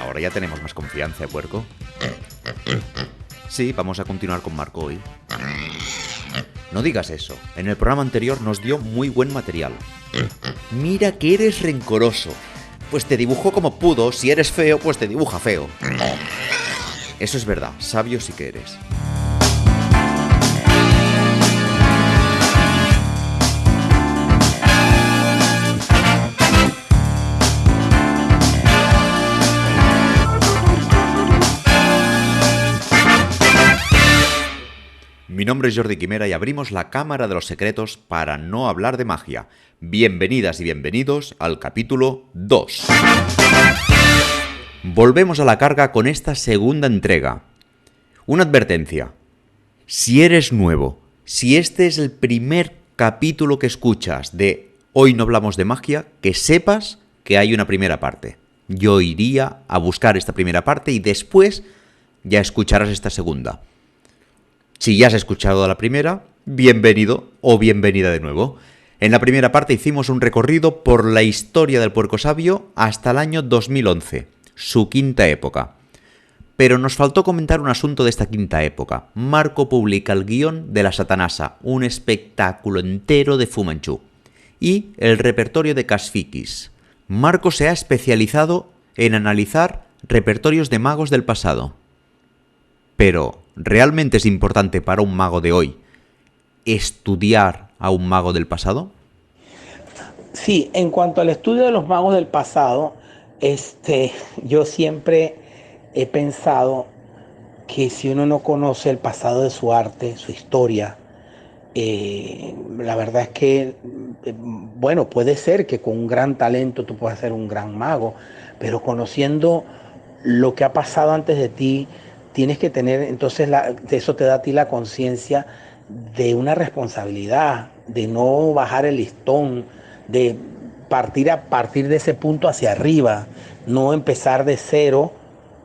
Ahora ya tenemos más confianza, ¿eh, puerco? Sí, vamos a continuar con Marco hoy. No digas eso. En el programa anterior nos dio muy buen material. Mira que eres rencoroso. Pues te dibujó como pudo. Si eres feo, pues te dibuja feo. Eso es verdad. Sabio sí que eres. Mi nombre es Jordi Quimera y abrimos la Cámara de los Secretos para no hablar de magia. Bienvenidas y bienvenidos al capítulo 2. Volvemos a la carga con esta segunda entrega. Una advertencia. Si eres nuevo, si este es el primer capítulo que escuchas de Hoy no hablamos de magia, que sepas que hay una primera parte. Yo iría a buscar esta primera parte y después ya escucharás esta segunda. Si ya has escuchado la primera, bienvenido o bienvenida de nuevo. En la primera parte hicimos un recorrido por la historia del puerco sabio hasta el año 2011, su quinta época. Pero nos faltó comentar un asunto de esta quinta época. Marco publica el guión de La Satanasa, un espectáculo entero de Fu Manchu. Y el repertorio de Kasfikis. Marco se ha especializado en analizar repertorios de magos del pasado. Pero, ¿realmente es importante para un mago de hoy estudiar a un mago del pasado? Sí, en cuanto al estudio de los magos del pasado, yo siempre he pensado que si uno no conoce el pasado de su arte, su historia, la verdad es que, bueno, puede ser que con un gran talento tú puedas ser un gran mago, pero conociendo lo que ha pasado antes de ti, tienes que tener, entonces eso te da a ti la conciencia de una responsabilidad, de no bajar el listón, de partir de ese punto hacia arriba, no empezar de cero,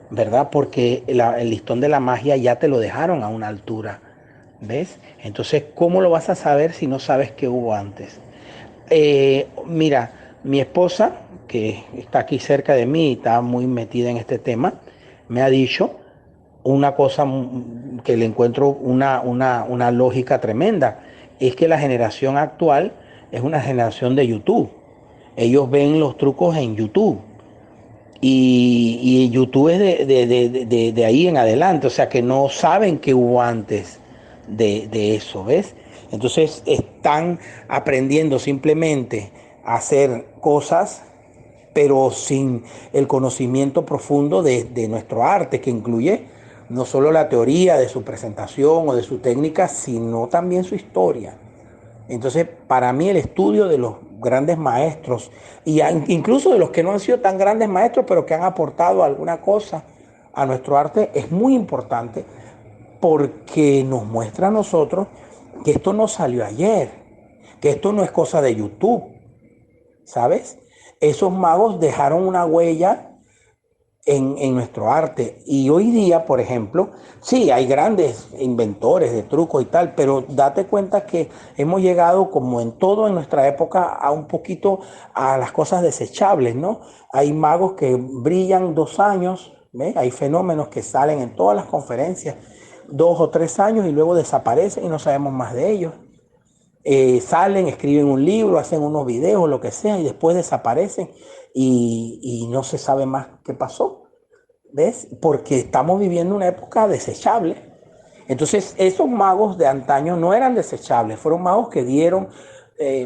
¿verdad? Porque el listón de la magia ya te lo dejaron a una altura. ¿Ves? Entonces, ¿cómo lo vas a saber si no sabes qué hubo antes? Mira, mi esposa, que está aquí cerca de mí y está muy metida en este tema, me ha dicho una cosa que le encuentro una lógica tremenda. Es que la generación actual es una generación de YouTube. Ellos ven los trucos en YouTube. Y YouTube es de ahí en adelante, o sea que no saben qué hubo antes de eso, ¿ves? Entonces están aprendiendo simplemente a hacer cosas, pero sin el conocimiento profundo de nuestro arte, que incluye no solo la teoría de su presentación o de su técnica, sino también su historia. Entonces, para mí el estudio de los grandes maestros, y incluso de los que no han sido tan grandes maestros, pero que han aportado alguna cosa a nuestro arte, es muy importante porque nos muestra a nosotros que esto no salió ayer, que esto no es cosa de YouTube, ¿sabes? Esos magos dejaron una huella en nuestro arte. Y hoy día, por ejemplo, sí, hay grandes inventores de trucos y tal, pero date cuenta que hemos llegado, como en todo en nuestra época, a un poquito a las cosas desechables, ¿no? Hay magos que brillan 2 años, ¿ves? Hay fenómenos que salen en todas las conferencias 2 o 3 años y luego desaparecen y no sabemos más de ellos. Salen, escriben un libro, hacen unos videos, lo que sea, y después desaparecen y no se sabe más qué pasó. ¿Ves? Porque estamos viviendo una época desechable. Entonces, esos magos de antaño no eran desechables, fueron magos que dieron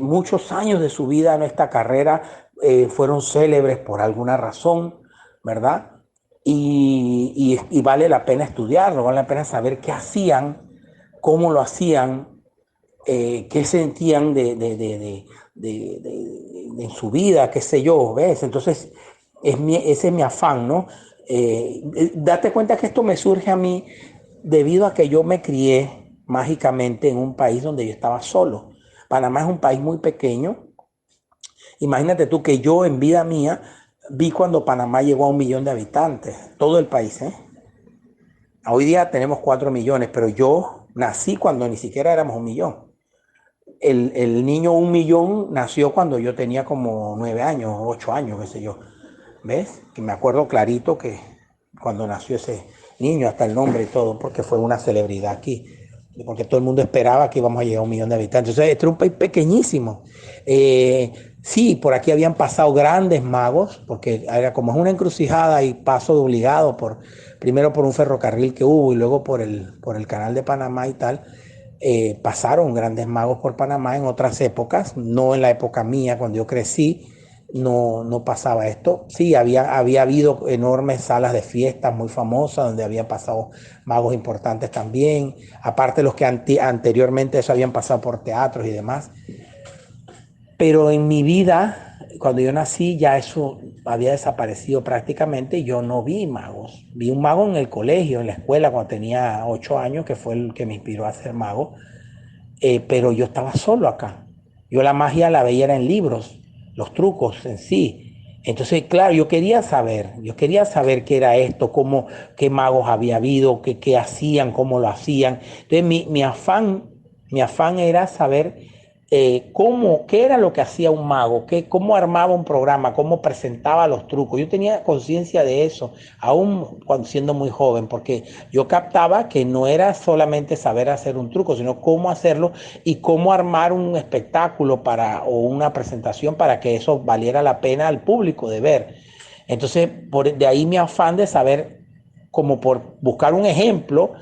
muchos años de su vida en esta carrera, fueron célebres por alguna razón, ¿verdad? Y vale la pena estudiarlo, vale la pena saber qué hacían, cómo lo hacían, qué sentían en su vida, qué sé yo, ¿ves? Entonces, ese es mi afán, ¿no? Date cuenta que esto me surge a mí debido a que yo me crié mágicamente en un país donde yo estaba solo. Panamá es un país muy pequeño. Imagínate tú que yo en vida mía vi cuando Panamá llegó a 1 millón de habitantes, todo el país, ¿eh? Hoy día tenemos 4 millones, pero yo nací cuando ni siquiera éramos 1 millón. El niño 1 millón nació cuando yo tenía como 9 años, 8 años, qué sé yo. ¿ves? Que me acuerdo clarito que cuando nació ese niño, hasta el nombre y todo, porque fue una celebridad aquí, porque todo el mundo esperaba que íbamos a llegar a 1 millón de habitantes. Entonces, este era un país pequeñísimo. Eh, sí, por aquí habían pasado grandes magos, porque era como es una encrucijada y paso de obligado primero por un ferrocarril que hubo y luego por el canal de Panamá y tal. Pasaron grandes magos por Panamá en otras épocas, no en la época mía, cuando yo crecí, no pasaba esto. Sí, había habido enormes salas de fiestas muy famosas donde habían pasado magos importantes también, aparte de los que anteriormente eso habían pasado por teatros y demás. Pero en mi vida, cuando yo nací, ya eso había desaparecido prácticamente y yo no vi magos. Vi un mago en el colegio, en la escuela, cuando tenía 8 años, que fue el que me inspiró a ser mago, pero yo estaba solo acá. Yo la magia la veía en libros, los trucos en sí. Entonces, claro, yo quería saber qué era esto, qué magos había habido, qué hacían, cómo lo hacían. Entonces, mi afán era saber qué era lo que hacía un mago, cómo armaba un programa, cómo presentaba los trucos. Yo tenía conciencia de eso, aún cuando siendo muy joven, porque yo captaba que no era solamente saber hacer un truco, sino cómo hacerlo y cómo armar un espectáculo o una presentación para que eso valiera la pena al público de ver. Entonces, de ahí mi afán de saber, como por buscar un ejemplo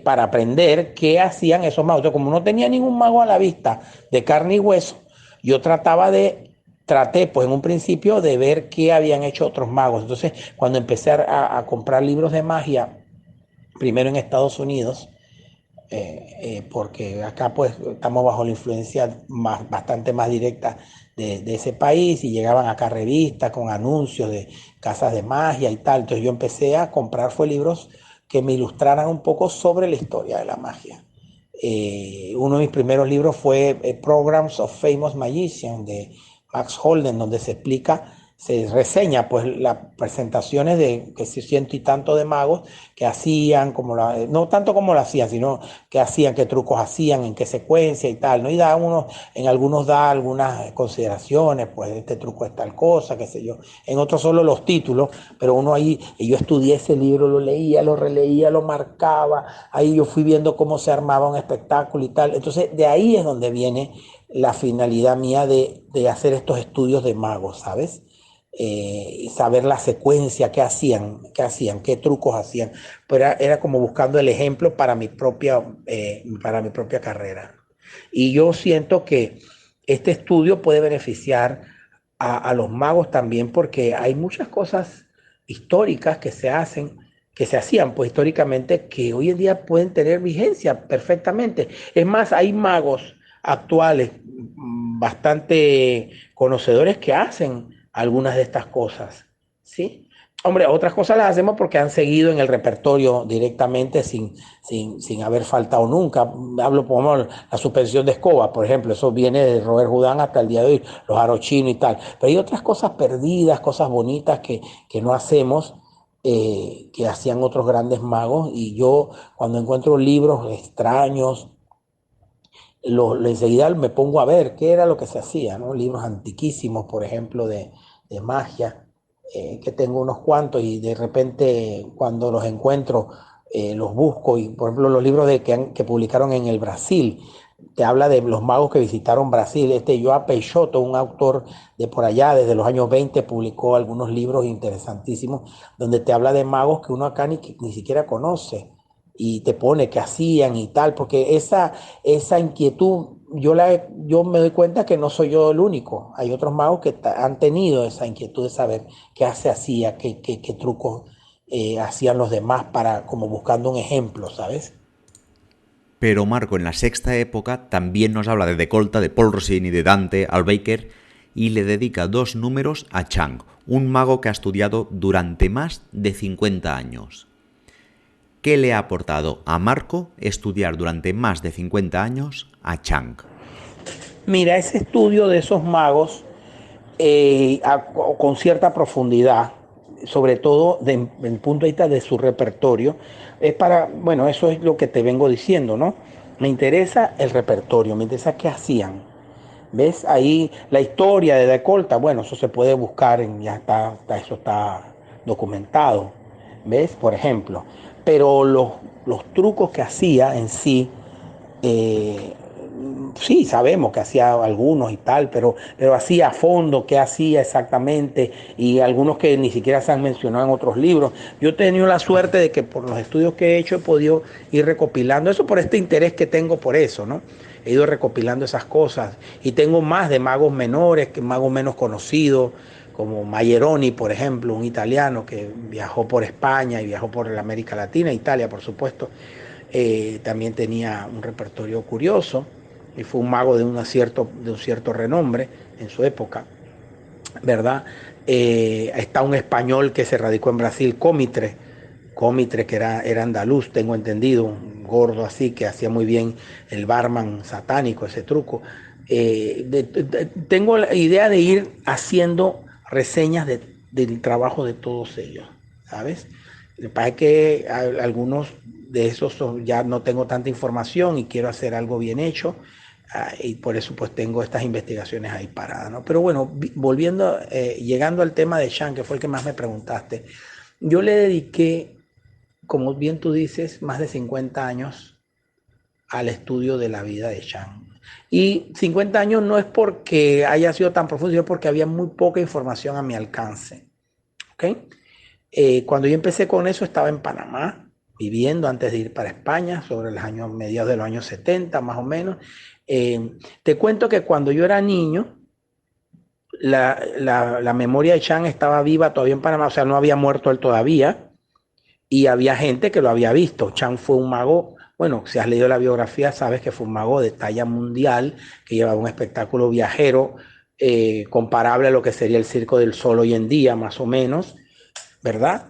para aprender qué hacían esos magos. Entonces, como no tenía ningún mago a la vista de carne y hueso, yo traté pues en un principio de ver qué habían hecho otros magos. Entonces, cuando empecé a comprar libros de magia, primero en Estados Unidos, porque acá pues estamos bajo la influencia bastante más directa de ese país y llegaban acá revistas con anuncios de casas de magia y tal. Entonces yo empecé a comprar fue libros que me ilustraran un poco sobre la historia de la magia. Uno de mis primeros libros fue Programs of Famous Magicians de Max Holden, donde se reseña pues las presentaciones de que si ciento y tanto de magos que hacían, no tanto como lo hacían, sino que hacían, qué trucos hacían, en qué secuencia y tal, ¿no? Y en algunos da algunas consideraciones, pues este truco es tal cosa, qué sé yo. En otros solo los títulos, pero uno ahí, y yo estudié ese libro, lo leía, lo releía, lo marcaba, ahí yo fui viendo cómo se armaba un espectáculo y tal. Entonces, de ahí es donde viene la finalidad mía de hacer estos estudios de magos, ¿sabes? Y saber la secuencia, qué trucos hacían. Pero era como buscando el ejemplo para mi propia carrera. Y yo siento que este estudio puede beneficiar a los magos también porque hay muchas cosas históricas que se hacían pues históricamente, que hoy en día pueden tener vigencia perfectamente. Es más, hay magos actuales bastante conocedores que hacen algunas de estas cosas, ¿sí? Hombre, otras cosas las hacemos porque han seguido en el repertorio directamente sin haber faltado nunca. Hablo, por la suspensión de escoba, por ejemplo, eso viene de Robert Houdin hasta el día de hoy, los arochinos y tal. Pero hay otras cosas perdidas, cosas bonitas que no hacemos, que hacían otros grandes magos. Y yo, cuando encuentro libros extraños, enseguida me pongo a ver qué era lo que se hacía, ¿no? Libros antiquísimos, por ejemplo, de magia, que tengo unos cuantos y de repente cuando los encuentro, los busco. Y por ejemplo, los libros que publicaron en el Brasil, te habla de los magos que visitaron Brasil. Joao Peixoto, un autor de por allá, desde los años 20, publicó algunos libros interesantísimos donde te habla de magos que uno acá ni siquiera conoce y te pone qué hacían y tal, porque esa inquietud, yo me doy cuenta que no soy yo el único. Hay otros magos que han tenido esa inquietud de saber qué hacía, qué trucos hacían los demás como buscando un ejemplo, ¿sabes? Pero Marco en la sexta época también nos habla de Decolta, de Paul Rossini, de Dante, Al Baker y le dedica 2 números a Chang, un mago que ha estudiado durante más de 50 años. ¿Qué le ha aportado a Marco estudiar durante más de 50 años a Chang? Mira, ese estudio de esos magos con cierta profundidad, sobre todo desde el punto de vista de su repertorio, bueno, eso es lo que te vengo diciendo, ¿no? Me interesa el repertorio, me interesa qué hacían, ¿Ves? Ahí la historia de Decolta, bueno, eso se puede buscar, ya eso está documentado, ¿ves? Por ejemplo. Pero los trucos que hacía en sí, eh, sí, sabemos que hacía algunos y tal, pero hacía a fondo qué hacía exactamente y algunos que ni siquiera se han mencionado en otros libros. Yo he tenido la suerte de que por los estudios que he hecho he podido ir recopilando eso por este interés que tengo por eso, ¿no? He ido recopilando esas cosas y tengo más de magos menores, que magos menos conocidos, como Maieroni, por ejemplo, un italiano que viajó por España y viajó por la América Latina, Italia, por supuesto. También tenía un repertorio curioso y fue un mago de un cierto renombre en su época, ¿verdad? Está un español que se radicó en Brasil, Cómitre que era andaluz, tengo entendido, un gordo así que hacía muy bien el barman satánico, ese truco. Tengo la idea de ir haciendo reseñas del trabajo de todos ellos, ¿sabes? Lo que pasa es que algunos de esos ya no tengo tanta información y quiero hacer algo bien hecho. Y por eso pues tengo estas investigaciones ahí paradas, ¿no? Pero bueno, volviendo, llegando al tema de Chan, que fue el que más me preguntaste, yo le dediqué, como bien tú dices, más de 50 años al estudio de la vida de Chan. Y 50 años no es porque haya sido tan profundo, sino porque había muy poca información a mi alcance. ¿Ok? Cuando yo empecé con eso estaba en Panamá, viviendo antes de ir para España, sobre los años mediados de los años 70 más o menos. Te cuento que cuando yo era niño, la memoria de Chan estaba viva todavía en Panamá, o sea, no había muerto él todavía, y había gente que lo había visto. Chan fue un mago, bueno, si has leído la biografía, sabes que fue un mago de talla mundial, que llevaba un espectáculo viajero comparable a lo que sería el Circo del Sol hoy en día, más o menos, ¿verdad?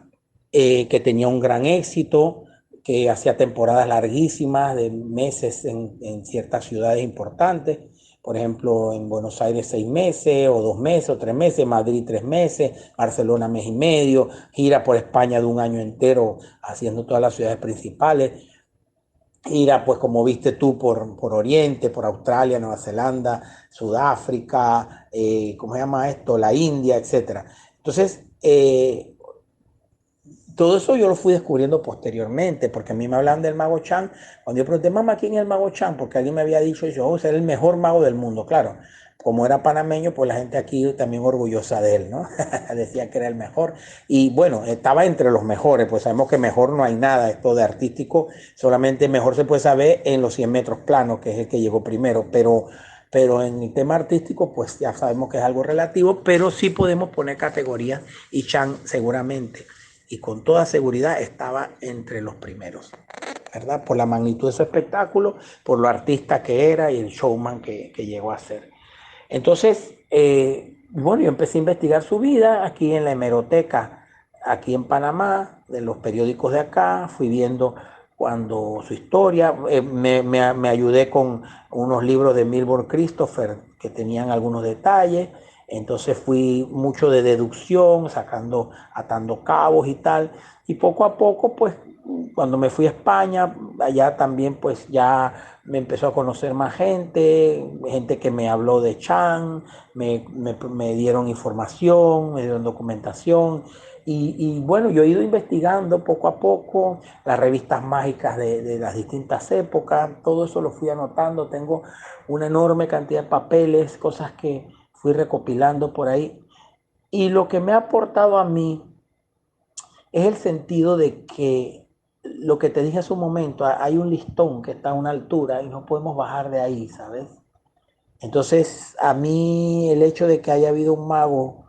Que tenía un gran éxito, que hacía temporadas larguísimas de meses en ciertas ciudades importantes. Por ejemplo, en Buenos Aires 6 meses, o 2 meses, o 3 meses, Madrid 3 meses, Barcelona mes y medio, gira por España de un año entero haciendo todas las ciudades principales. Gira, pues como viste tú, por Oriente, por Australia, Nueva Zelanda, Sudáfrica, ¿cómo se llama esto? La India, etcétera. Entonces, todo eso yo lo fui descubriendo posteriormente, porque a mí me hablan del mago Chan. Cuando yo pregunté, mamá, ¿quién es el mago Chan? Porque alguien me había dicho, yo, oh, ser el mejor mago del mundo. Claro, como era panameño, pues la gente aquí también orgullosa de él, ¿no? Decía que era el mejor. Y bueno, estaba entre los mejores, pues sabemos que mejor no hay nada, esto de artístico, solamente mejor se puede saber en los 100 metros planos, que es el que llegó primero, pero en el tema artístico, pues ya sabemos que es algo relativo, pero sí podemos poner categorías y Chan seguramente y con toda seguridad estaba entre los primeros, ¿verdad? Por la magnitud de su espectáculo, por lo artista que era y el showman que llegó a ser. Entonces, bueno, yo empecé a investigar su vida aquí en la hemeroteca, aquí en Panamá, de los periódicos de acá, fui viendo cuando su historia, me ayudé con unos libros de Milburn Christopher que tenían algunos detalles, entonces fui mucho de deducción, sacando, atando cabos y tal, y poco a poco, pues, cuando me fui a España, allá también, pues, ya me empezó a conocer más gente que me habló de Chan, me dieron información, me dieron documentación, y bueno, yo he ido investigando poco a poco las revistas mágicas de las distintas épocas, todo eso lo fui anotando, tengo una enorme cantidad de papeles, cosas que fui recopilando por ahí. Y lo que me ha aportado a mí es el sentido de que lo que te dije hace un momento, hay un listón que está a una altura y no podemos bajar de ahí, ¿sabes? Entonces, a mí el hecho de que haya habido un mago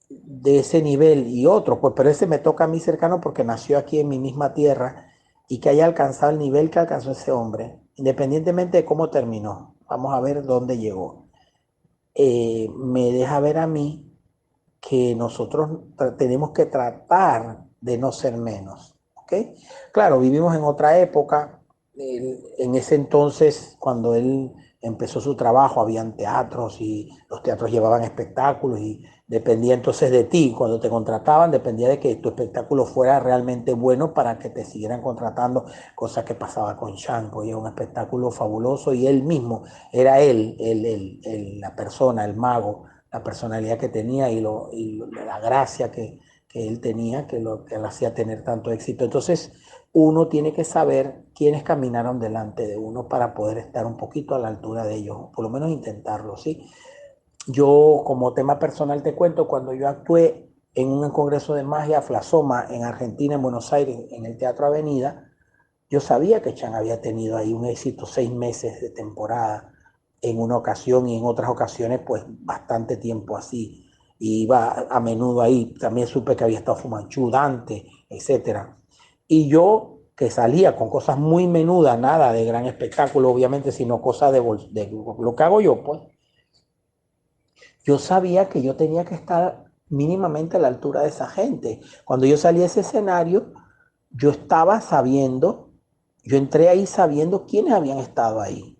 de ese nivel y otro, pues pero ese me toca a mí cercano porque nació aquí en mi misma tierra y que haya alcanzado el nivel que alcanzó ese hombre, independientemente de cómo terminó. Vamos a ver dónde llegó. Me deja ver a mí que nosotros tenemos que tratar de no ser menos. ¿Ok? Claro, vivimos en otra época. En ese entonces, cuando él empezó su trabajo, habían teatros y los teatros llevaban espectáculos y dependía entonces de ti. Cuando te contrataban, dependía de que tu espectáculo fuera realmente bueno para que te siguieran contratando, cosa que pasaba con Shanko. Y era un espectáculo fabuloso y él mismo, era la persona, el mago, la personalidad que tenía la gracia que él tenía, que lo hacía tener tanto éxito. Entonces, uno tiene que saber quiénes caminaron delante de uno para poder estar un poquito a la altura de ellos, por lo menos intentarlo, ¿sí? Yo, como tema personal, te cuento, cuando yo actué en un congreso de magia, Flasoma, en Argentina, en Buenos Aires, en el Teatro Avenida, yo sabía que Chan había tenido ahí un éxito, 6 meses de temporada en una ocasión y en otras ocasiones, pues bastante tiempo así. Y iba a menudo ahí. También supe que había estado Fumanchu, Dante, etcétera. Y yo, que salía con cosas muy menudas, nada de gran espectáculo, obviamente, sino cosas de lo que hago yo, pues, yo sabía que yo tenía que estar mínimamente a la altura de esa gente. Cuando yo salí a ese escenario, yo estaba sabiendo, yo entré ahí sabiendo quiénes habían estado ahí.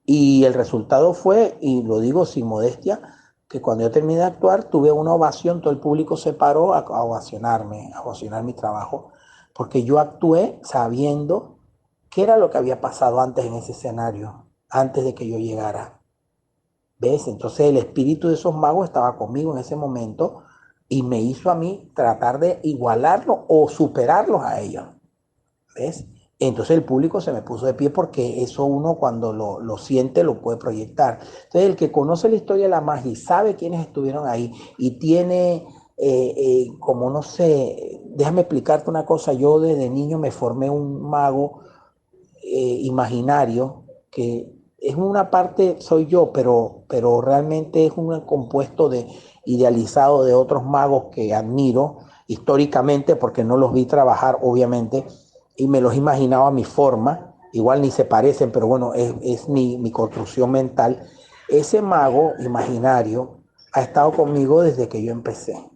Y el resultado fue, y lo digo sin modestia, que cuando yo terminé de actuar tuve una ovación, todo el público se paró a ovacionarme, a ovacionar mi trabajo, porque yo actué sabiendo qué era lo que había pasado antes en ese escenario, antes de que yo llegara. ¿Ves? Entonces el espíritu de esos magos estaba conmigo en ese momento y me hizo a mí tratar de igualarlos o superarlos a ellos. ¿Ves? Entonces el público se me puso de pie porque eso uno cuando lo siente lo puede proyectar. Entonces el que conoce la historia de la magia y sabe quiénes estuvieron ahí y tiene, como no sé, déjame explicarte una cosa, yo desde niño me formé un mago imaginario que es una parte, soy yo, pero realmente es un compuesto de idealizado de otros magos que admiro históricamente porque no los vi trabajar, obviamente, y me los imaginaba a mi forma, igual ni se parecen, pero bueno, es mi construcción mental. Ese mago imaginario ha estado conmigo desde que yo empecé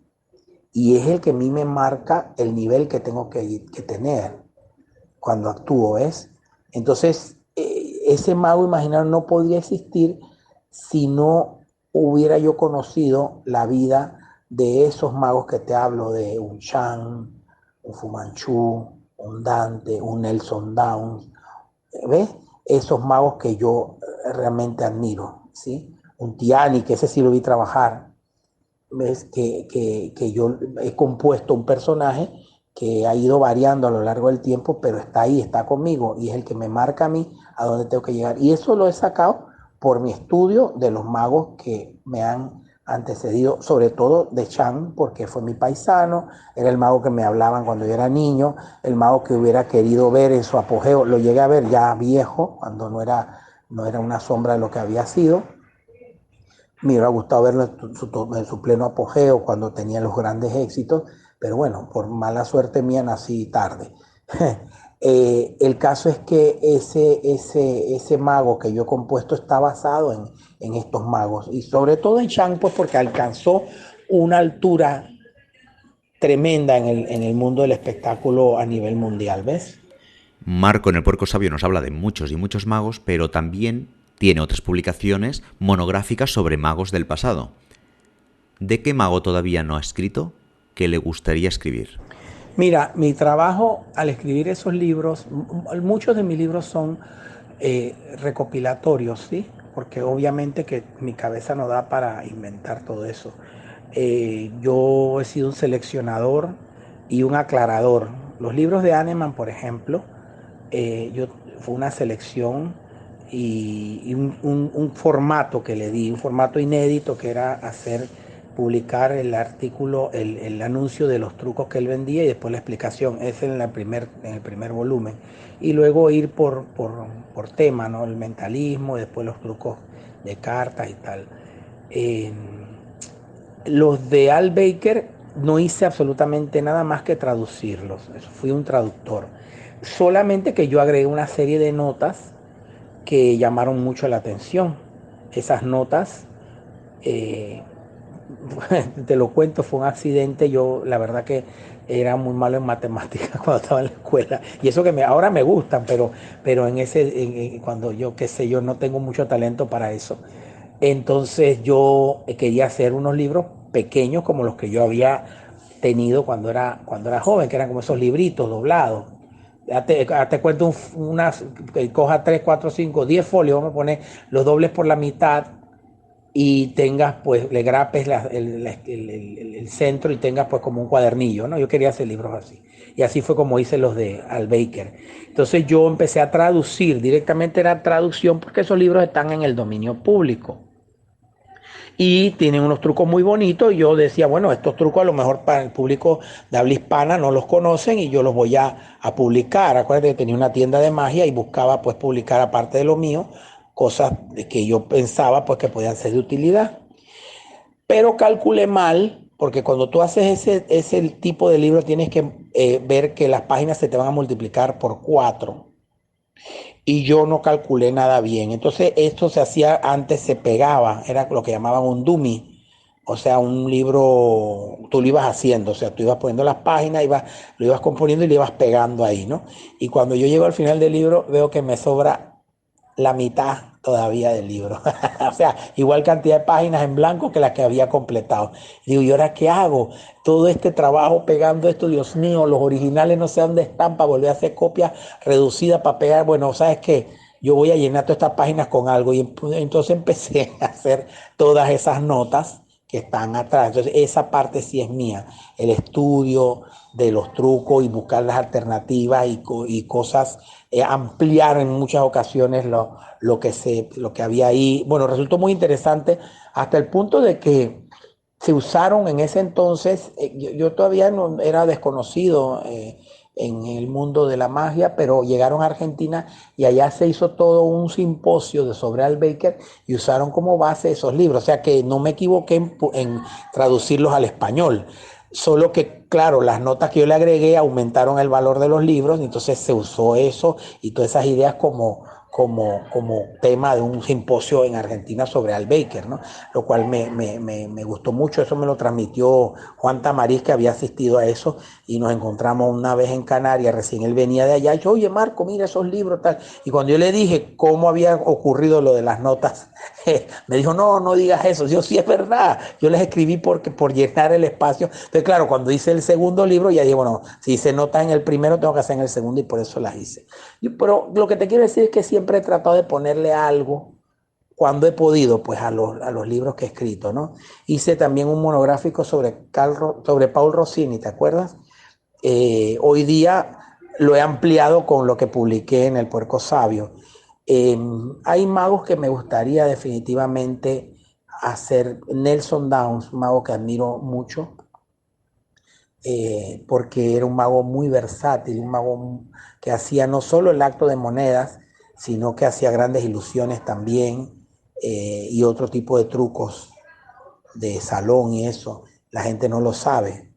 y es el que a mí me marca el nivel que tengo que tener cuando actúo, ¿es? Entonces, ese mago imaginario no podría existir si no hubiera yo conocido la vida de esos magos que te hablo, de un Chan, un Fu Manchu, un Dante, un Nelson Downs, ¿ves? Esos magos que yo realmente admiro, ¿sí? Un Tiani, que ese sí lo vi trabajar, ves que yo he compuesto un personaje que ha ido variando a lo largo del tiempo, pero está ahí, está conmigo y es el que me marca a mí a dónde tengo que llegar. Y eso lo he sacado por mi estudio de los magos que me han antecedido, sobre todo de Chan, porque fue mi paisano, era el mago que me hablaban cuando yo era niño, el mago que hubiera querido ver en su apogeo, lo llegué a ver ya viejo, cuando no era una sombra de lo que había sido. Me hubiera gustado verlo en su pleno apogeo cuando tenía los grandes éxitos, pero bueno, por mala suerte mía nací tarde. El caso es que ese mago que yo he compuesto está basado en estos magos y sobre todo en Chang, pues porque alcanzó una altura tremenda en el mundo del espectáculo a nivel mundial, ¿ves? Marco en el Puerco Sabio nos habla de muchos y muchos magos, pero también tiene otras publicaciones monográficas sobre magos del pasado. ¿De qué mago todavía no ha escrito que le gustaría escribir? Mira, mi trabajo al escribir esos libros, muchos de mis libros son recopilatorios, ¿sí? Porque obviamente que mi cabeza no da para inventar todo eso. Yo he sido un seleccionador y un aclarador. Los libros de Hahnemann, por ejemplo, fue una selección y un formato que le di, un formato inédito que era publicar el artículo, el anuncio de los trucos que él vendía y después la explicación, es en el primer volumen. Y luego ir por tema, ¿no? El mentalismo, después los trucos de cartas y tal. Eh, los de Al Baker no hice absolutamente nada más que traducirlos. Fui un traductor. Solamente que yo agregué una serie de notas que llamaron mucho la atención. Esas notas eh, te lo cuento, fue un accidente. Yo, la verdad que era muy malo en matemáticas cuando estaba en la escuela. Y eso que ahora me gustan, pero cuando yo, qué sé, yo no tengo mucho talento para eso. Entonces yo quería hacer unos libros pequeños como los que yo había tenido cuando era joven, que eran como esos libritos doblados. Te cuento unas, que coja 3, 4, 5, 10 folios, vamos a poner los dobles por la mitad y tengas, pues, le grapes el centro y tengas, pues, como un cuadernillo, ¿no? Yo quería hacer libros así. Y así fue como hice los de Al Baker. Entonces yo empecé a traducir, directamente era traducción, porque esos libros están en el dominio público y tienen unos trucos muy bonitos. Y yo decía, bueno, estos trucos a lo mejor para el público de habla hispana no los conocen y yo los voy a publicar. Acuérdate que tenía una tienda de magia y buscaba, pues, publicar, aparte de lo mío, cosas de que yo pensaba, pues, que podían ser de utilidad. Pero calculé mal, porque cuando tú haces ese tipo de libro tienes que ver que las páginas se te van a multiplicar por 4 y yo no calculé nada bien. Entonces esto se hacía antes, se pegaba, era lo que llamaban un dummy, o sea, un libro, tú lo ibas haciendo, o sea, tú ibas poniendo las páginas, lo ibas componiendo y le ibas pegando ahí, ¿no? Y cuando yo llego al final del libro veo que me sobra la mitad todavía del libro. O sea, igual cantidad de páginas en blanco que las que había completado. Y digo, ¿y ahora qué hago? Todo este trabajo pegando esto, Dios mío, los originales no sé dónde están para volver a hacer copias reducidas para pegar. Bueno, ¿sabes qué? Yo voy a llenar todas estas páginas con algo. Y entonces empecé a hacer todas esas notas que están atrás. Entonces, esa parte sí es mía. El estudio de los trucos y buscar las alternativas y cosas, ampliar en muchas ocasiones lo que había ahí. Bueno, resultó muy interesante hasta el punto de que se usaron en ese entonces, yo todavía no era desconocido en el mundo de la magia, pero llegaron a Argentina y allá se hizo todo un simposio de sobre Al Baker y usaron como base esos libros. O sea que no me equivoqué en traducirlos al español. Solo que, claro, las notas que yo le agregué aumentaron el valor de los libros, y entonces se usó eso y todas esas ideas como tema de un simposio en Argentina sobre Al Baker, ¿no? Lo cual me gustó mucho. Eso me lo transmitió Juan Tamariz, que había asistido a eso, y nos encontramos una vez en Canarias, recién él venía de allá, y yo, oye, Marco, mira esos libros, tal. Y cuando yo le dije cómo había ocurrido lo de las notas, me dijo, no, no digas eso. Yo, sí, es verdad, yo les escribí por llenar el espacio. Entonces, claro, cuando hice el segundo libro, ya dije, bueno, si hice notas en el primero, tengo que hacer en el segundo, y por eso las hice. Pero lo que te quiero decir es que siempre he tratado de ponerle algo cuando he podido, pues, a los libros que he escrito, ¿no? Hice también un monográfico sobre Paul Rossini, ¿te acuerdas? Hoy día lo he ampliado con lo que publiqué en El Puerco Sabio. Hay magos que me gustaría definitivamente hacer. Nelson Downs, un mago que admiro mucho, porque era un mago muy versátil, un mago que hacía no solo el acto de monedas, sino que hacía grandes ilusiones también, y otro tipo de trucos de salón y eso. La gente no lo sabe.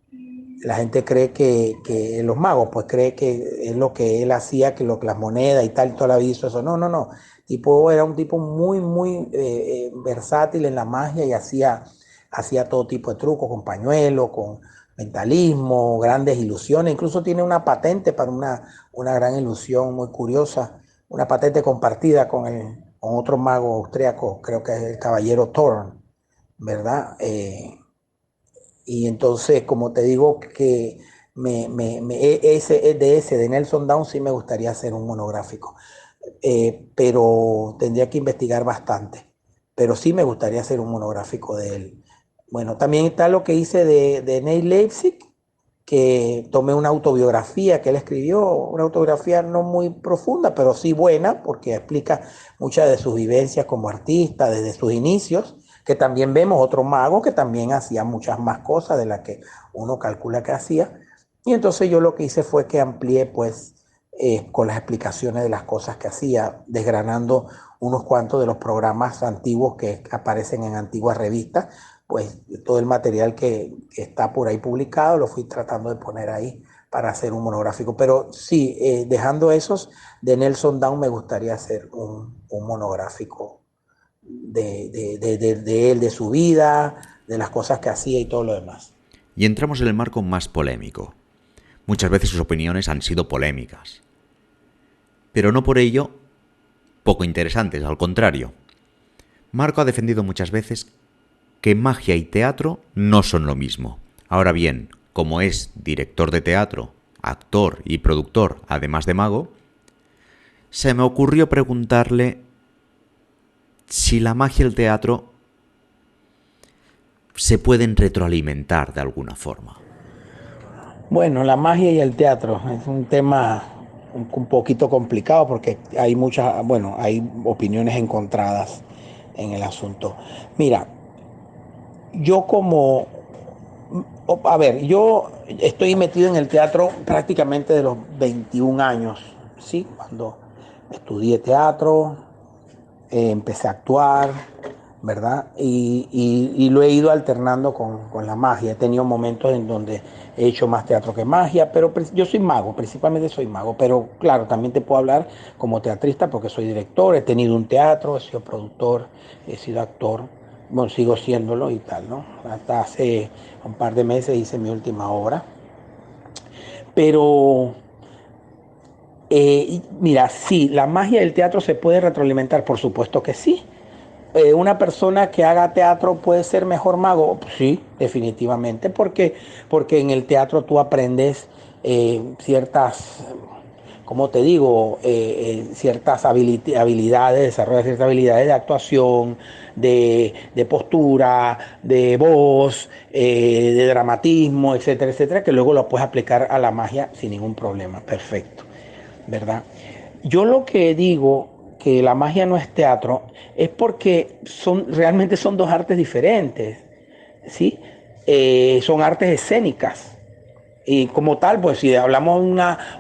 La gente cree que los magos, pues cree que es lo que él hacía, que las monedas y tal, toda la vida hizo eso. No, no, no. Tipo, era un tipo muy, muy versátil en la magia y hacía todo tipo de trucos, con pañuelos, con mentalismo, grandes ilusiones. Incluso tiene una patente para una gran ilusión muy curiosa, una patente compartida con otro mago austriaco, creo que es el caballero Thorn, ¿verdad? Y entonces, como te digo, que de Nelson Downs sí me gustaría hacer un monográfico, pero tendría que investigar bastante. Pero sí me gustaría hacer un monográfico de él. Bueno, también está lo que hice de Neil Leipzig, que tomé una autobiografía que él escribió, una autobiografía no muy profunda, pero sí buena, porque explica muchas de sus vivencias como artista, desde sus inicios, que también vemos otro mago que también hacía muchas más cosas de las que uno calcula que hacía. Y entonces yo lo que hice fue que amplié, pues, con las explicaciones de las cosas que hacía, desgranando unos cuantos de los programas antiguos que aparecen en antiguas revistas, pues todo el material que está por ahí publicado lo fui tratando de poner ahí para hacer un monográfico. Pero sí, dejando esos de Nelson Down, me gustaría hacer un monográfico de él, de su vida, de las cosas que hacía y todo lo demás. Y entramos en el marco más polémico. Muchas veces sus opiniones han sido polémicas, pero no por ello poco interesantes, al contrario. Marco ha defendido muchas veces que magia y teatro no son lo mismo. Ahora bien, como es director de teatro, actor y productor, además de mago, se me ocurrió preguntarle si la magia y el teatro se pueden retroalimentar de alguna forma. Bueno, la magia y el teatro es un tema un poquito complicado porque hay muchas, bueno, hay opiniones encontradas en el asunto. Mira, yo como, a ver, yo estoy metido en el teatro prácticamente de los 21 años, ¿sí? Cuando estudié teatro, empecé a actuar, ¿verdad? Y lo he ido alternando con la magia. He tenido momentos en donde he hecho más teatro que magia, pero yo soy mago, principalmente soy mago, pero claro, también te puedo hablar como teatrista porque soy director, he tenido un teatro, he sido productor, he sido actor, bueno, sigo siéndolo y tal, ¿no? Hasta hace un par de meses hice mi última obra, pero mira, sí, la magia del teatro se puede retroalimentar, por supuesto que sí. Una persona que haga teatro puede ser mejor mago. Sí, definitivamente, porque en el teatro tú aprendes ciertas, como te digo, ciertas habilidades, desarrollas ciertas habilidades de actuación, de postura, de voz, de dramatismo, etcétera, etcétera, que luego lo puedes aplicar a la magia sin ningún problema. Perfecto, ¿verdad? Yo lo que digo que la magia no es teatro es porque realmente son dos artes diferentes, ¿sí? Son artes escénicas. Y como tal, pues si hablamos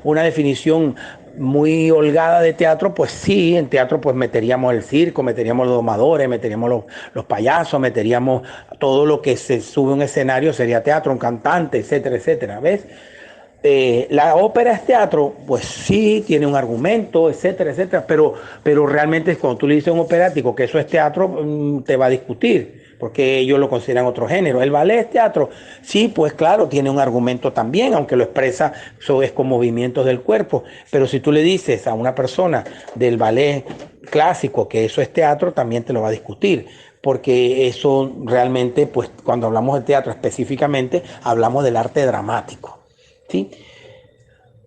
una definición muy holgada de teatro, pues sí, en teatro pues meteríamos el circo, meteríamos los domadores, meteríamos los payasos, meteríamos todo lo que se sube a un escenario, sería teatro, un cantante, etcétera, etcétera, ¿ves? La ópera es teatro, pues sí, tiene un argumento, etcétera, etcétera, pero realmente cuando tú le dices a un operático que eso es teatro, te va a discutir, porque ellos lo consideran otro género. El ballet es teatro, sí, pues claro, tiene un argumento también, aunque lo expresa, eso es con movimientos del cuerpo, pero si tú le dices a una persona del ballet clásico que eso es teatro, también te lo va a discutir porque eso realmente, pues cuando hablamos de teatro específicamente, hablamos del arte dramático. ¿Sí?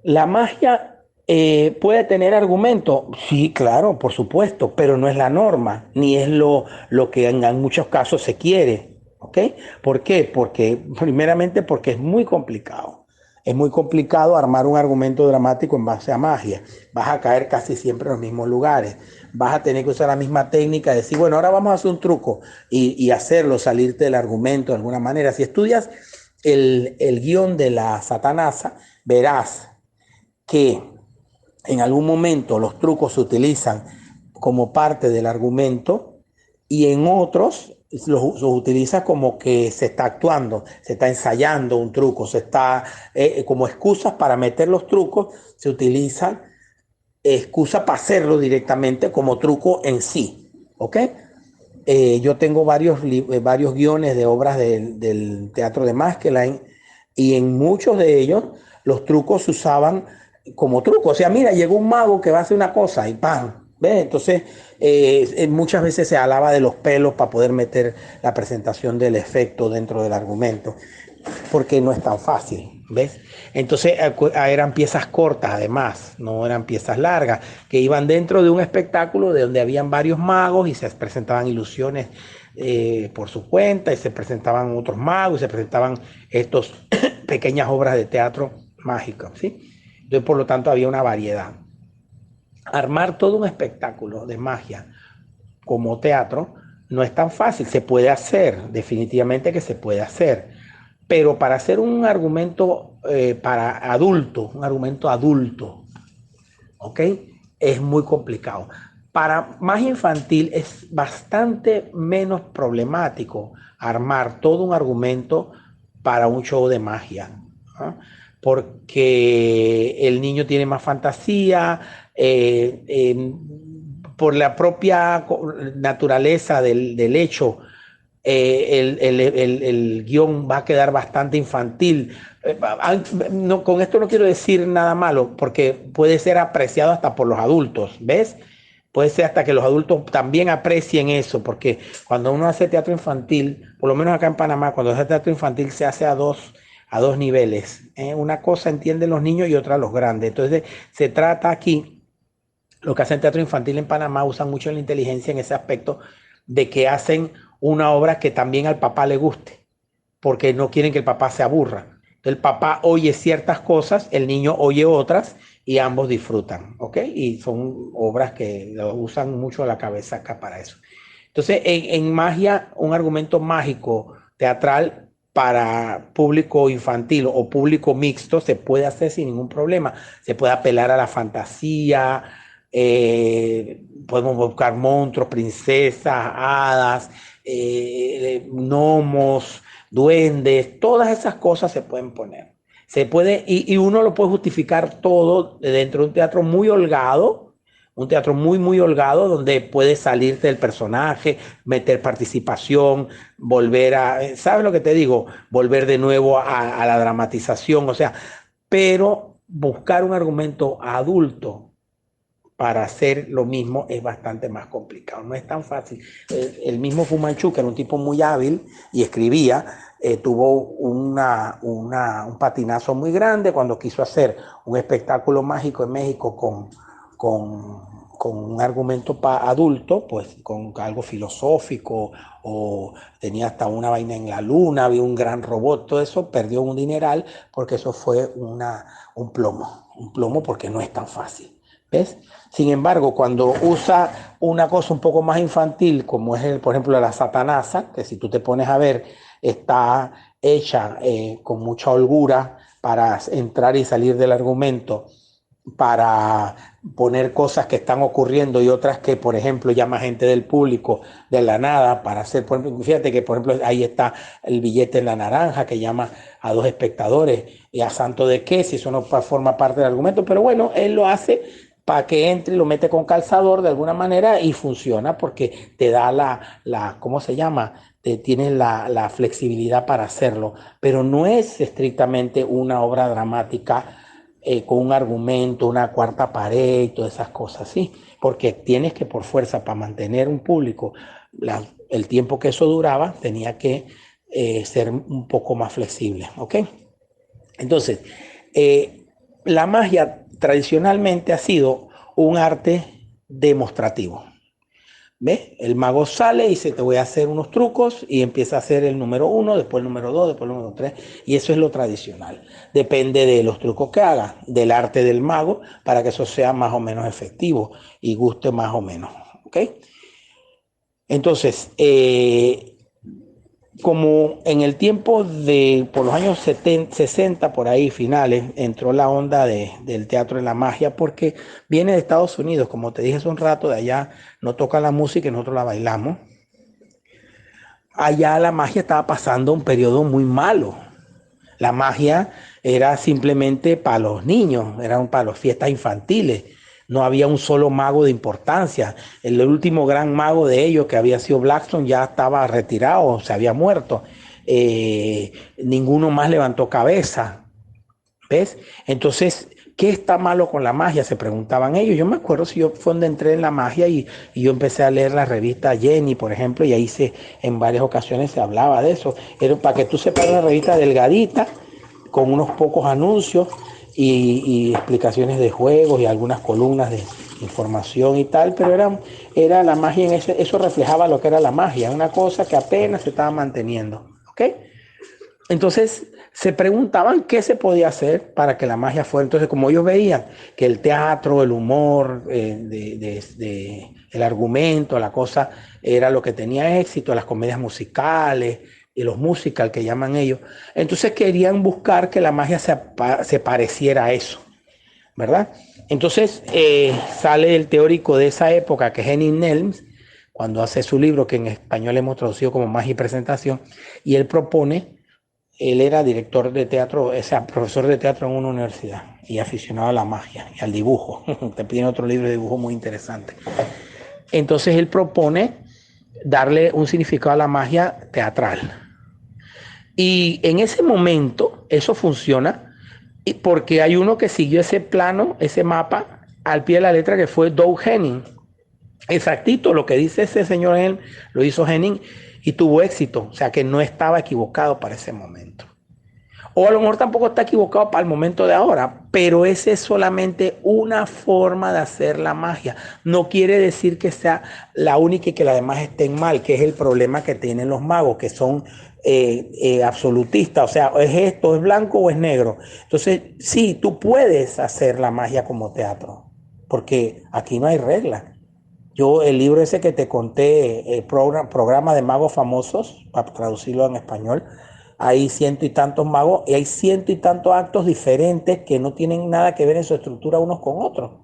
La magia puede tener argumento, sí, claro, por supuesto, pero no es la norma, ni es lo que en muchos casos se quiere. ¿Ok? ¿Por qué? Porque, primeramente, porque es muy complicado. Es muy complicado armar un argumento dramático en base a magia. Vas a caer casi siempre en los mismos lugares. Vas a tener que usar la misma técnica, decir, bueno, ahora vamos a hacer un truco y hacerlo, salirte del argumento de alguna manera. Si estudias el guión de la Satanasa, verás que en algún momento los trucos se utilizan como parte del argumento y en otros los utiliza como que se está actuando, se está ensayando un truco, se está como excusas para meter los trucos, se utilizan excusas para hacerlo directamente como truco en sí. ¿Ok? Yo tengo varios guiones de obras del teatro de Maskelyne y en muchos de ellos los trucos se usaban como trucos. O sea, mira, llegó un mago que va a hacer una cosa y ¡pam! ¿Ves? Entonces, muchas veces se alaba de los pelos para poder meter la presentación del efecto dentro del argumento porque no es tan fácil, ¿ves? Entonces eran piezas cortas además, no eran piezas largas, que iban dentro de un espectáculo de donde habían varios magos y se presentaban ilusiones por su cuenta y se presentaban otros magos y se presentaban estos pequeñas obras de teatro mágicas, ¿sí? Entonces, por lo tanto, había una variedad. Armar todo un espectáculo de magia como teatro no es tan fácil, se puede hacer, definitivamente que se puede hacer, pero para hacer un argumento para adulto, un argumento adulto, ¿ok? Es muy complicado. Para más infantil es bastante menos problemático armar todo un argumento para un show de magia, ¿no? Porque el niño tiene más fantasía, por la propia naturaleza del hecho, el guión va a quedar bastante infantil. No, con esto no quiero decir nada malo, porque puede ser apreciado hasta por los adultos, ¿ves? Puede ser hasta que los adultos también aprecien eso, porque cuando uno hace teatro infantil, por lo menos acá en Panamá, cuando hace teatro infantil se hace a dos niveles. Una cosa entienden los niños y otra los grandes. Entonces se trata aquí, lo que hacen teatro infantil en Panamá usan mucho la inteligencia en ese aspecto de que hacen una obra que también al papá le guste, porque no quieren que el papá se aburra. El papá oye ciertas cosas, el niño oye otras y ambos disfrutan, ¿ok? Y son obras que lo usan mucho la cabeza acá para eso. Entonces, en magia, un argumento mágico teatral para público infantil o público mixto se puede hacer sin ningún problema. Se puede apelar a la fantasía, podemos buscar monstruos, princesas, hadas, gnomos, duendes, todas esas cosas se pueden poner. Se puede, y uno lo puede justificar todo dentro de un teatro muy holgado, un teatro muy, muy holgado, donde puedes salirte del personaje, meter participación, volver a, ¿sabes lo que te digo? Volver de nuevo a la dramatización, o sea, pero buscar un argumento adulto para hacer lo mismo es bastante más complicado, no es tan fácil. El mismo Fu Manchu, que era un tipo muy hábil y escribía, tuvo un patinazo muy grande cuando quiso hacer un espectáculo mágico en México con un argumento para adulto, pues con algo filosófico, o tenía hasta una vaina en la luna, había un gran robot, todo eso perdió un dineral porque eso fue un plomo porque no es tan fácil. ¿Ves? Sin embargo, cuando usa una cosa un poco más infantil, como es, por ejemplo, la Satanasa, que si tú te pones a ver, está hecha con mucha holgura para entrar y salir del argumento, para poner cosas que están ocurriendo y otras que, por ejemplo, llama gente del público de la nada para hacer, por ejemplo, fíjate que, por ejemplo, ahí está el billete en la naranja que llama a dos espectadores y a santo de qué, si eso no forma parte del argumento, pero bueno, él lo hace para que entre y lo mete con calzador de alguna manera y funciona porque te da ¿cómo se llama? Tienes la flexibilidad para hacerlo, pero no es estrictamente una obra dramática con un argumento, una cuarta pared y todas esas cosas, ¿sí? Porque tienes que por fuerza, para mantener un público, el tiempo que eso duraba, tenía que ser un poco más flexible, ¿ok? Entonces, la magia tradicionalmente ha sido un arte demostrativo. ¿Ves? El mago sale y dice, te voy a hacer unos trucos y empieza a hacer el número uno, después el número dos, después el número tres. Y eso es lo tradicional. Depende de los trucos que haga, del arte del mago, para que eso sea más o menos efectivo y guste más o menos. ¿Ok? Entonces, como en el tiempo de, por los años 70, 60, por ahí finales, entró la onda del teatro en la magia, porque viene de Estados Unidos, como te dije hace un rato, de allá no toca la música y nosotros la bailamos. Allá la magia estaba pasando un periodo muy malo. La magia era simplemente para los niños, eran para las fiestas infantiles. No había un solo mago de importancia. El último gran mago de ellos, que había sido Blackstone, ya estaba retirado, se había muerto. Ninguno más levantó cabeza. ¿Ves? Entonces, ¿qué está malo con la magia? Se preguntaban ellos. Yo me acuerdo si yo fue donde entré en la magia y yo empecé a leer la revista Jenny, por ejemplo, y ahí en varias ocasiones se hablaba de eso. Era para que tú sepas, una revista delgadita, con unos pocos anuncios y explicaciones de juegos y algunas columnas de información y tal, pero era la magia en eso reflejaba lo que era la magia, una cosa que apenas se estaba manteniendo. ¿Ok? Entonces se preguntaban qué se podía hacer para que la magia fuera. Entonces, como ellos veían que el teatro, el humor, el argumento, la cosa era lo que tenía éxito, las comedias musicales y los musicals que llaman ellos, entonces querían buscar que la magia se pareciera a eso, ¿verdad? Entonces sale el teórico de esa época, que es Henning Nelms, cuando hace su libro, que en español hemos traducido como Magia y Presentación, y él propone. Él era director de teatro, o sea, profesor de teatro en una universidad y aficionado a la magia y al dibujo. Te piden otro libro de dibujo muy interesante. Entonces él propone darle un significado a la magia teatral. Y en ese momento eso funciona porque hay uno que siguió ese plano, ese mapa, al pie de la letra, que fue Doug Henning. Exactito, lo que dice ese señor él, lo hizo Henning y tuvo éxito. O sea que no estaba equivocado para ese momento. O a lo mejor tampoco está equivocado para el momento de ahora, pero esa es solamente una forma de hacer la magia. No quiere decir que sea la única y que las demás estén mal, que es el problema que tienen los magos, que son absolutistas. O sea, es esto, es blanco o es negro. Entonces, sí, tú puedes hacer la magia como teatro, porque aquí no hay reglas. Yo, el libro ese que te conté, el programa de magos famosos, para traducirlo en español, hay ciento y tantos magos y hay ciento y tantos actos diferentes que no tienen nada que ver en su estructura unos con otros.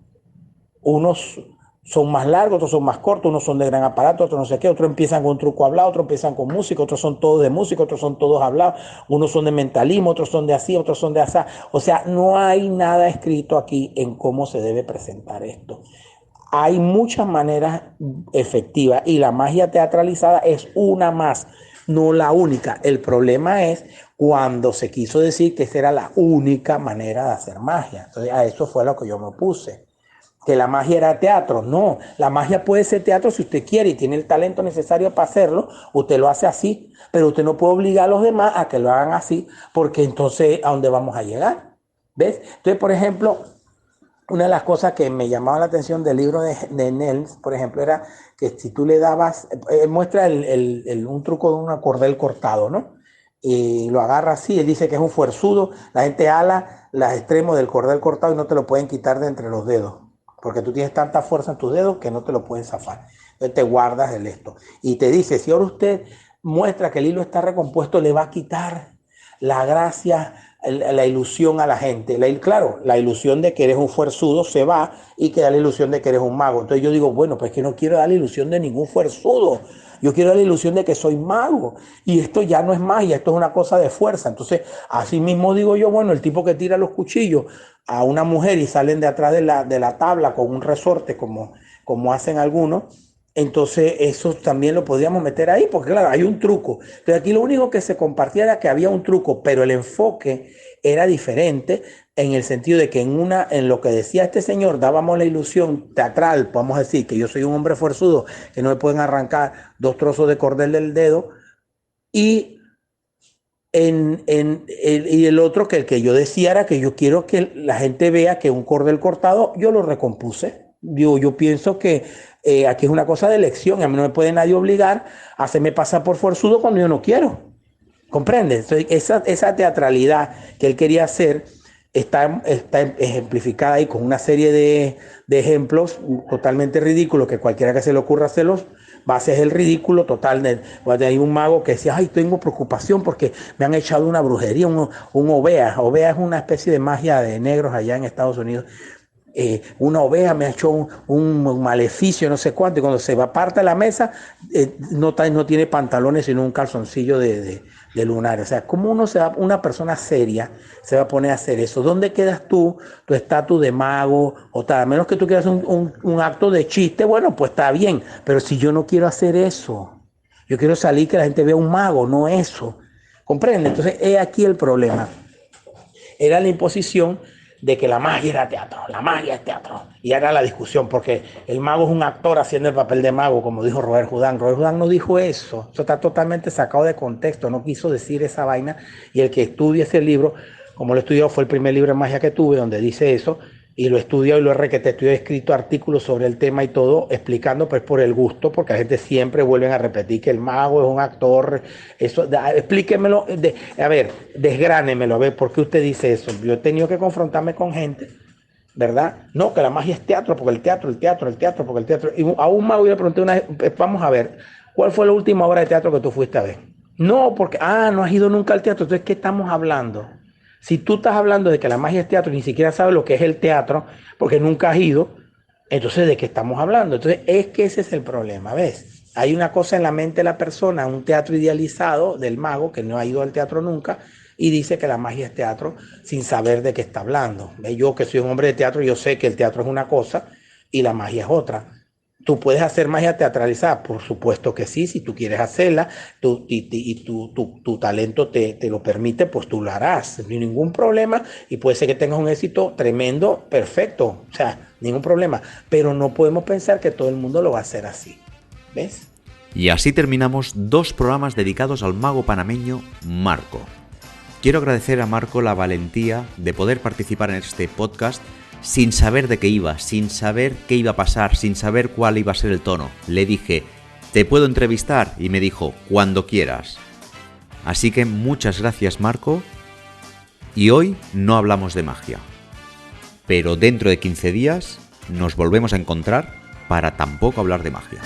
Unos son más largos, otros son más cortos, unos son de gran aparato, otros no sé qué, otros empiezan con un truco hablado, otros empiezan con música, otros son todos de música, otros son todos hablados, unos son de mentalismo, otros son de así, otros son de asá. O sea, no hay nada escrito aquí en cómo se debe presentar esto. Hay muchas maneras efectivas y la magia teatralizada es una más, no la única. El problema es cuando se quiso decir que esa era la única manera de hacer magia. Entonces a eso fue lo que yo me opuse. Que la magia era teatro. No, la magia puede ser teatro si usted quiere y tiene el talento necesario para hacerlo. Usted lo hace así, pero usted no puede obligar a los demás a que lo hagan así, porque entonces ¿a dónde vamos a llegar? ¿Ves? Entonces, por ejemplo, una de las cosas que me llamaba la atención del libro de Nels, por ejemplo, era que si tú le dabas, muestra un truco de un cordel cortado, ¿no? Y lo agarra así, él dice que es un fuerzudo, la gente ala los extremos del cordel cortado y no te lo pueden quitar de entre los dedos, porque tú tienes tanta fuerza en tus dedos que no te lo pueden zafar. Entonces te guardas el esto. Y te dice, si ahora usted muestra que el hilo está recompuesto, le va a quitar la gracia, la ilusión a la gente. Claro, la ilusión de que eres un fuerzudo se va y queda la ilusión de que eres un mago. Entonces yo digo, bueno, pues que no quiero dar la ilusión de ningún fuerzudo. Yo quiero dar la ilusión de que soy mago. Y esto ya no es magia, esto es una cosa de fuerza. Entonces, así mismo digo yo, bueno, el tipo que tira los cuchillos a una mujer y salen de atrás de la tabla con un resorte, como hacen algunos, entonces eso también lo podríamos meter ahí, porque claro, hay un truco. Entonces aquí lo único que se compartía era que había un truco, pero el enfoque era diferente en el sentido de que en lo que decía este señor dábamos la ilusión teatral, podemos decir que yo soy un hombre forzudo, que no me pueden arrancar dos trozos de cordel del dedo, y y el otro que el que yo decía era que yo quiero que la gente vea que un cordel cortado yo lo recompuse. Yo pienso que aquí es una cosa de elección. A mí no me puede nadie obligar a hacerme pasar por forzudo cuando yo no quiero. ¿Comprendes? Entonces, esa teatralidad que él quería hacer está ejemplificada ahí con una serie de ejemplos totalmente ridículos que cualquiera que se le ocurra hacerlos va a hacer el ridículo total. Hay un mago que decía, ay, tengo preocupación porque me han echado una brujería, un ovea. Ovea es una especie de magia de negros allá en Estados Unidos. Una oveja me ha hecho un maleficio, no sé cuánto, y cuando se va aparte de la mesa, no tiene pantalones, sino un calzoncillo de lunar. O sea, ¿cómo una persona seria se va a poner a hacer eso? ¿Dónde quedas tú, tu estatus de mago? O tal, a menos que tú quieras un acto de chiste, bueno, pues está bien, pero si yo no quiero hacer eso, yo quiero salir que la gente vea un mago, no eso. ¿Comprende? Entonces, he aquí el problema. Era la imposición de que la magia era teatro, la magia es teatro. Y era la discusión, porque el mago es un actor haciendo el papel de mago, como dijo Robert Houdin. Robert Houdin no dijo eso, eso está totalmente sacado de contexto, no quiso decir esa vaina. Y el que estudie ese libro, como lo he estudiado, fue el primer libro de magia que tuve, donde dice eso, y lo he estudiado y lo he requete, he escrito artículos sobre el tema y todo, explicando pues por el gusto, porque la gente siempre vuelven a repetir que el mago es un actor. Eso, explíquemelo, a ver, desgránemelo, a ver, ¿por qué usted dice eso? Yo he tenido que confrontarme con gente, ¿verdad? No, que la magia es teatro, porque el teatro, porque el teatro. Y a un mago yo le pregunté una vez, vamos a ver, ¿cuál fue la última obra de teatro que tú fuiste a ver? No, porque, no has ido nunca al teatro, entonces, ¿qué estamos hablando? Si tú estás hablando de que la magia es teatro y ni siquiera sabes lo que es el teatro, porque nunca has ido, entonces ¿de qué estamos hablando? Entonces es que ese es el problema, ¿ves? Hay una cosa en la mente de la persona, un teatro idealizado del mago que no ha ido al teatro nunca y dice que la magia es teatro sin saber de qué está hablando. Yo que soy un hombre de teatro, yo sé que el teatro es una cosa y la magia es otra. ¿Tú puedes hacer magia teatralizada? Por supuesto que sí, si tú quieres hacerla tu talento te lo permite, pues tú lo harás, sin ningún problema, y puede ser que tengas un éxito tremendo, perfecto, o sea, ningún problema, pero no podemos pensar que todo el mundo lo va a hacer así, ¿ves? Y así terminamos 2 programas dedicados al mago panameño Marco. Quiero agradecer a Marco la valentía de poder participar en este podcast sin saber de qué iba, sin saber qué iba a pasar, sin saber cuál iba a ser el tono. Le dije, ¿te puedo entrevistar? Y me dijo, cuando quieras. Así que muchas gracias, Marco. Y hoy no hablamos de magia. Pero dentro de 15 días nos volvemos a encontrar para tampoco hablar de magia.